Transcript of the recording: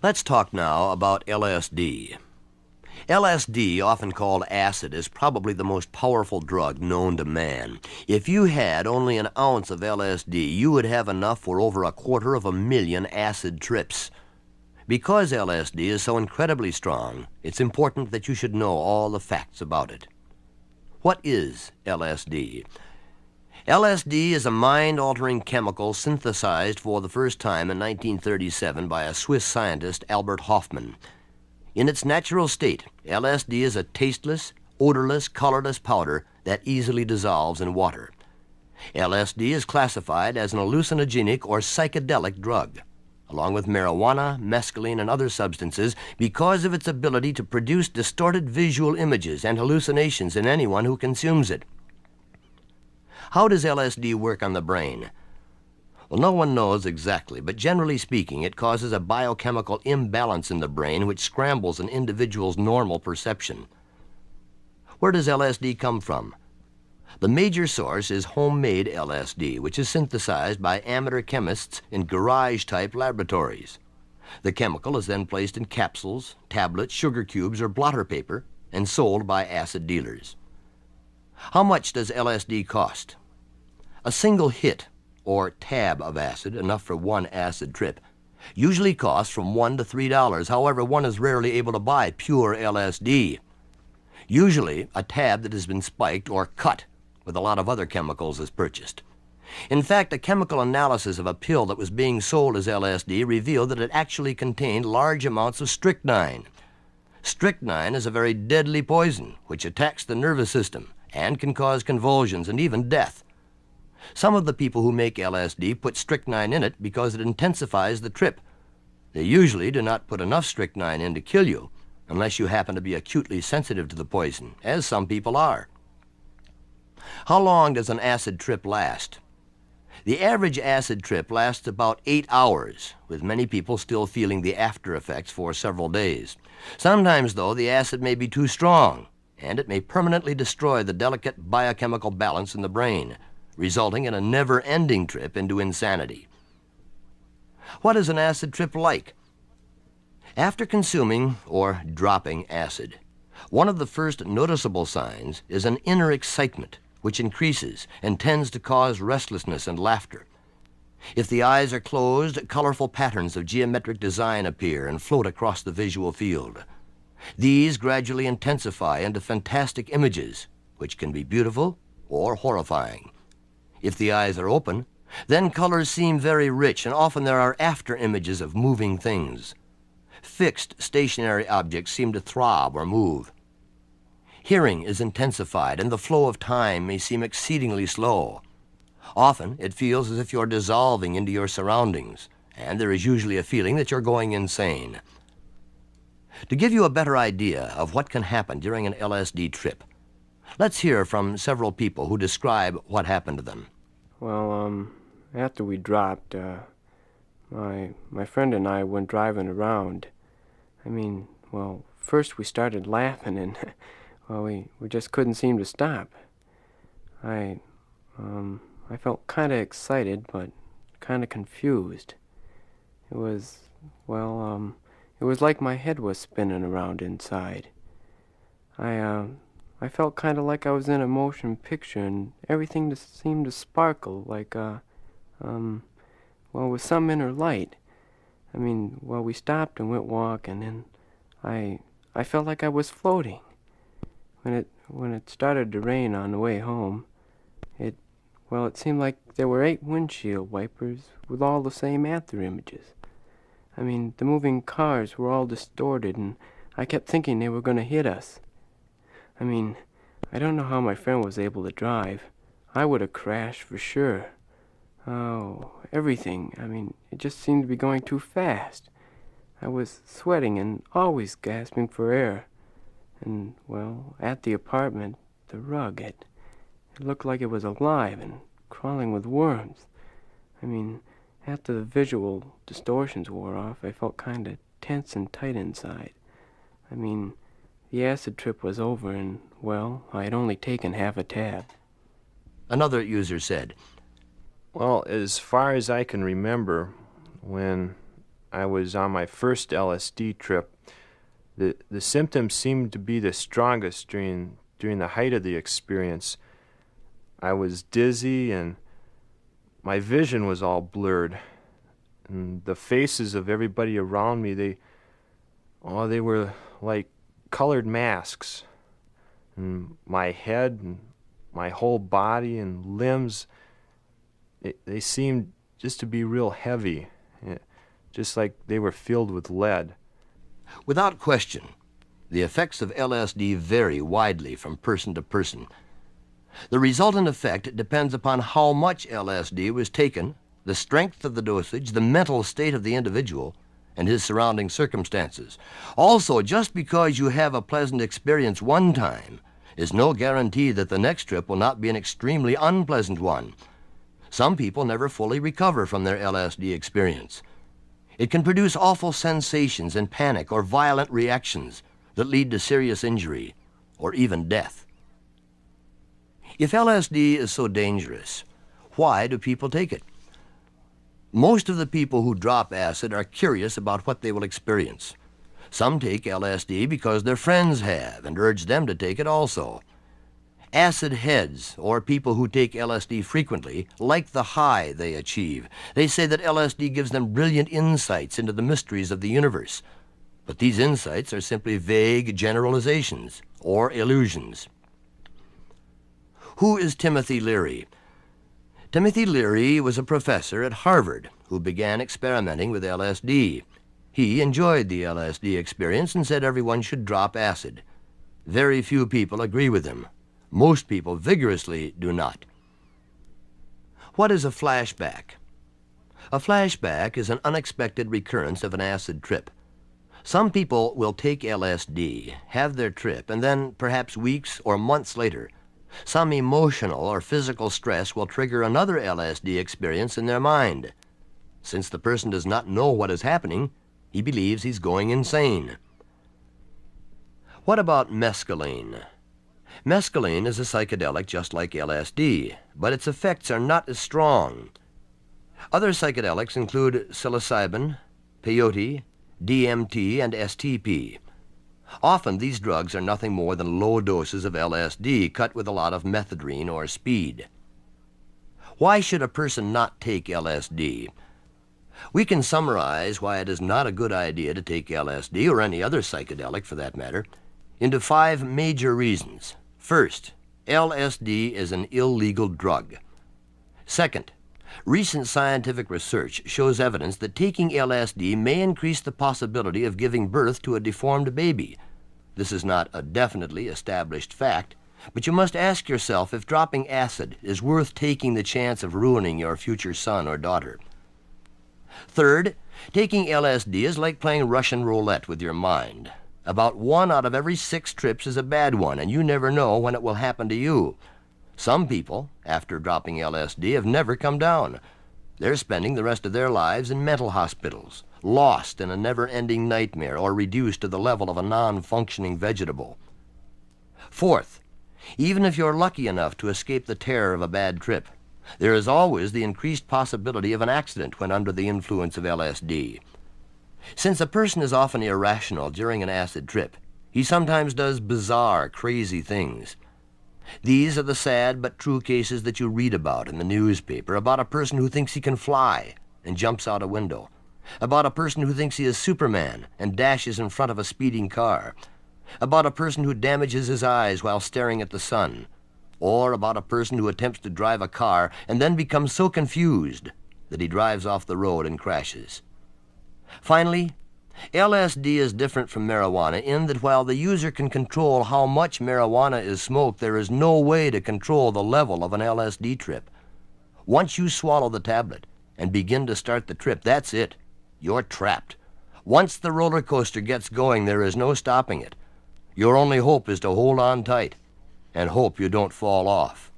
Let's talk now about LSD. LSD, often called acid, is probably the most powerful drug known to man. If you had only an ounce of LSD, you would have enough for over 250,000 acid trips. Because LSD is so incredibly strong, it's important that you should know all the facts about it. What is LSD? LSD is a mind-altering chemical synthesized for the first time in 1937 by a Swiss scientist, Albert Hofmann. In its natural state, LSD is a tasteless, odorless, colorless powder that easily dissolves in water. LSD is classified as an hallucinogenic or psychedelic drug, along with marijuana, mescaline, and other substances, because of its ability to produce distorted visual images and hallucinations in anyone who consumes it. How does LSD work on the brain? Well, no one knows exactly, but generally speaking, it causes a biochemical imbalance in the brain which scrambles an individual's normal perception. Where does LSD come from? The major source is homemade LSD, which is synthesized by amateur chemists in garage-type laboratories. The chemical is then placed in capsules, tablets, sugar cubes, or blotter paper and sold by acid dealers. How much does LSD cost? A single hit, or tab of acid, enough for one acid trip, usually costs from $1 to $3. However, one is rarely able to buy pure LSD. Usually, a tab that has been spiked or cut with a lot of other chemicals is purchased. In fact, a chemical analysis of a pill that was being sold as LSD revealed that it actually contained large amounts of strychnine. Strychnine is a very deadly poison which attacks the nervous system and can cause convulsions and even death. Some of the people who make LSD put strychnine in it because it intensifies the trip. They usually do not put enough strychnine in to kill you, unless you happen to be acutely sensitive to the poison, as some people are. How long does an acid trip last? The average acid trip lasts about 8 hours, with many people still feeling the after effects for several days. Sometimes, though, the acid may be too strong, and it may permanently destroy the delicate biochemical balance in the brain, resulting in a never-ending trip into insanity. What is an acid trip like? After consuming or dropping acid, one of the first noticeable signs is an inner excitement, which increases and tends to cause restlessness and laughter. If the eyes are closed, colorful patterns of geometric design appear and float across the visual field. These gradually intensify into fantastic images, which can be beautiful or horrifying. If the eyes are open, then colors seem very rich, and often there are after images of moving things. Fixed, stationary objects seem to throb or move. Hearing is intensified, and the flow of time may seem exceedingly slow. Often, it feels as if you're dissolving into your surroundings, and there is usually a feeling that you're going insane. To give you a better idea of what can happen during an LSD trip, let's hear from several people who describe what happened to them. Well, after we dropped, my friend and I went driving around. First we started laughing, and we just couldn't seem to stop. I felt kind of excited, but kind of confused. It was like my head was spinning around inside. I felt kind of like I was in a motion picture, and everything just seemed to sparkle, like, with some inner light. We stopped and went walking, and I felt like I was floating. When it started to rain on the way home, it seemed like there were 8 windshield wipers with all the same after images. The moving cars were all distorted, and I kept thinking they were going to hit us. I don't know how my friend was able to drive. I would have crashed for sure. Oh, everything. It just seemed to be going too fast. I was sweating and always gasping for air. And, at the apartment, the rug, it looked like it was alive and crawling with worms. After the visual distortions wore off, I felt kind of tense and tight inside. The acid trip was over, and, I had only taken half a tab. Another user said, Well, as far as I can remember, when I was on my first LSD trip, the symptoms seemed to be the strongest during the height of the experience. I was dizzy and my vision was all blurred. And the faces of everybody around me, they were like colored masks. And my head and my whole body and limbs, they seemed just to be real heavy, just like they were filled with lead. Without question, the effects of LSD vary widely from person to person. The resultant effect depends upon how much LSD was taken, the strength of the dosage, the mental state of the individual, and his surrounding circumstances. Also, just because you have a pleasant experience one time is no guarantee that the next trip will not be an extremely unpleasant one. Some people never fully recover from their LSD experience. It can produce awful sensations and panic or violent reactions that lead to serious injury or even death. If LSD is so dangerous, why do people take it? Most of the people who drop acid are curious about what they will experience. Some take LSD because their friends have and urge them to take it also. Acid heads, or people who take LSD frequently, like the high they achieve. They say that LSD gives them brilliant insights into the mysteries of the universe. But these insights are simply vague generalizations or illusions. Who is Timothy Leary? Timothy Leary was a professor at Harvard who began experimenting with LSD. He enjoyed the LSD experience and said everyone should drop acid. Very few people agree with him. Most people vigorously do not. What is a flashback? A flashback is an unexpected recurrence of an acid trip. Some people will take LSD, have their trip, and then, perhaps weeks or months later, some emotional or physical stress will trigger another LSD experience in their mind. Since the person does not know what is happening, he believes he's going insane. What about mescaline? Mescaline is a psychedelic just like LSD, but its effects are not as strong. Other psychedelics include psilocybin, peyote, DMT, and STP. Often these drugs are nothing more than low doses of LSD cut with a lot of methadone or speed. Why should a person not take LSD? We can summarize why it is not a good idea to take LSD, or any other psychedelic for that matter, into 5 major reasons. First, LSD is an illegal drug. Second, recent scientific research shows evidence that taking LSD may increase the possibility of giving birth to a deformed baby. This is not a definitely established fact, but you must ask yourself if dropping acid is worth taking the chance of ruining your future son or daughter. Third, taking LSD is like playing Russian roulette with your mind. About 1 out of every 6 trips is a bad one, and you never know when it will happen to you. Some people, after dropping LSD, have never come down. They're spending the rest of their lives in mental hospitals, lost in a never-ending nightmare or reduced to the level of a non-functioning vegetable. Fourth, even if you're lucky enough to escape the terror of a bad trip, there is always the increased possibility of an accident when under the influence of LSD. Since a person is often irrational during an acid trip, he sometimes does bizarre, crazy things. These are the sad but true cases that you read about in the newspaper, about a person who thinks he can fly and jumps out a window, about a person who thinks he is Superman and dashes in front of a speeding car, about a person who damages his eyes while staring at the sun, or about a person who attempts to drive a car and then becomes so confused that he drives off the road and crashes. Finally, LSD is different from marijuana in that while the user can control how much marijuana is smoked, there is no way to control the level of an LSD trip. Once you swallow the tablet and begin to start the trip, that's it. You're trapped. Once the roller coaster gets going, there is no stopping it. Your only hope is to hold on tight and hope you don't fall off.